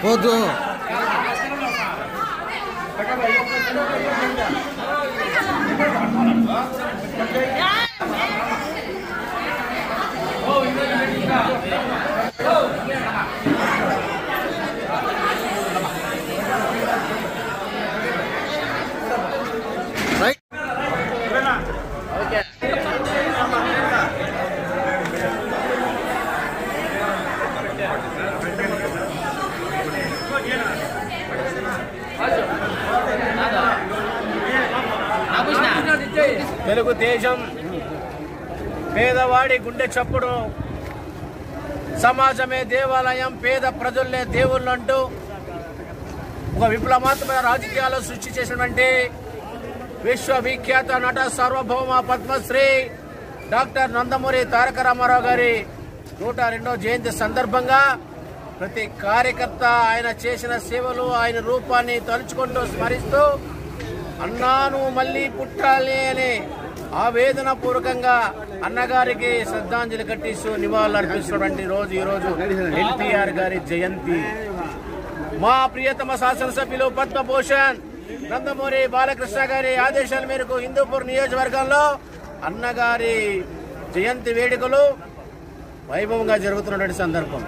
వద్దు తెలుగుదేశం పేదవాడి గుండె చప్పుడు, సమాజమే దేవాలయం, పేద ప్రజలే దేవుళ్ళు అంటూ ఒక విప్లవాత్మక రాజకీయాలు సృష్టి చేసినటువంటి విశ్వవిఖ్యాత నట సార్వభౌమ పద్మశ్రీ డాక్టర్ నందమూరి తారక రామారావు గారి 102వ జయంతి సందర్భంగా ప్రతి కార్యకర్త ఆయన చేసిన సేవలు, ఆయన రూపాన్ని తలుచుకుంటూ స్మరిస్తూ అన్నాను మళ్ళీ పుట్టాలి అని ఆవేదన పూర్వకంగా అన్నగారికి శ్రద్ధాంజలి ఘటిస్తూ నివాళులు అర్పిస్తున్నటువంటి రోజు ఈరోజు ఎన్టీఆర్ గారి జయంతి. మా ప్రియతమ శాసనసభ్యులు పద్మభూషణ్ నందమూరి బాలకృష్ణ గారి ఆదేశాల మేరకు హిందూపూర్ నియోజకవర్గంలో అన్నగారి జయంతి వేడుకలు వైభవంగా జరుగుతున్నటువంటి సందర్భం.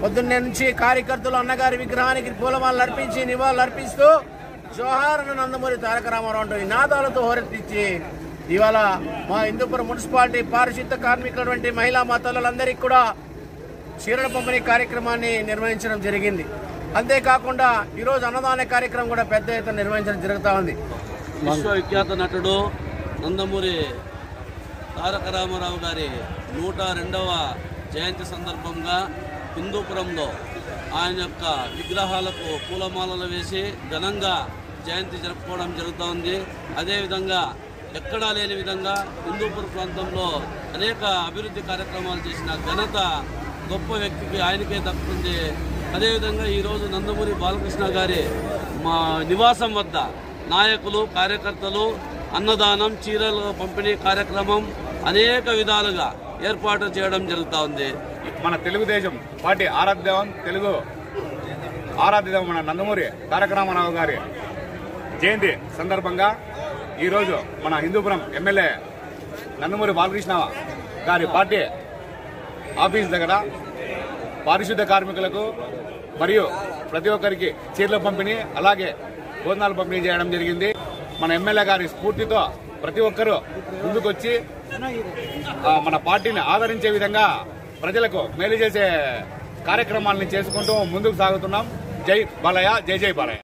పొద్దున్నే నుంచి కార్యకర్తలు అన్నగారి విగ్రహానికి పూలమాలలు అర్పించి నివాళులు అర్పిస్తూ జోహార్ నందమూరి తారక రామారావు అంటూ నినాదాలతో హోరెత్తించి ఇవాళ మా హిందూపురం మున్సిపాలిటీ పారిశుద్ధ కార్మికులటువంటి మహిళా మతలందరికీ కూడా చీరల పంపిణీ కార్యక్రమాన్ని నిర్వహించడం జరిగింది. అంతేకాకుండా ఈరోజు అన్నదాన కార్యక్రమం కూడా పెద్ద ఎత్తున నిర్వహించడం జరుగుతూ ఉంది. విశ్వవిఖ్యాత నటుడు నందమూరి తారక రామారావు గారి 102వ జయంతి సందర్భంగా హిందూపురంలో ఆయన యొక్క విగ్రహాలకు పూలమాలలు వేసి ఘనంగా జయంతి జరుపుకోవడం జరుగుతూ ఉంది. అదేవిధంగా ఎక్కడా లేని విధంగా హిందూపూర్ ప్రాంతంలో అనేక అభివృద్ధి కార్యక్రమాలు చేసిన ఘనత గొప్ప వ్యక్తికి ఆయనకే దక్కుతుంది. అదేవిధంగా ఈరోజు నందమూరి బాలకృష్ణ గారి మా నివాసం వద్ద నాయకులు, కార్యకర్తలు అన్నదానం, చీరల పంపిణీ కార్యక్రమం అనేక విధాలుగా ఏర్పాటు చేయడం జరుగుతూ ఉంది. మన తెలుగుదేశం పార్టీ ఆరాధ్యం, తెలుగు ఆరాధ్యం మన నందమూరి తారక రామారావు గారి జయంతి సందర్భంగా ఈరోజు మన హిందూపురం ఎమ్మెల్యే నందమూరి బాలకృష్ణ గారి పార్టీ ఆఫీస్ దగ్గర పారిశుద్ధ కార్మికులకు మరియు ప్రతి ఒక్కరికి చీరల పంపిణీ అలాగే భోజనాలు పంపిణీ చేయడం జరిగింది. మన ఎమ్మెల్యే గారి స్ఫూర్తితో ప్రతి ఒక్కరూ ముందుకొచ్చి మన పార్టీని ఆదరించే విధంగా ప్రజలకు మేలు చేసే కార్యక్రమాలను చేసుకుంటూ ముందుకు సాగుతున్నాం. జై బాలయ్య, జై జై బాలయ్య.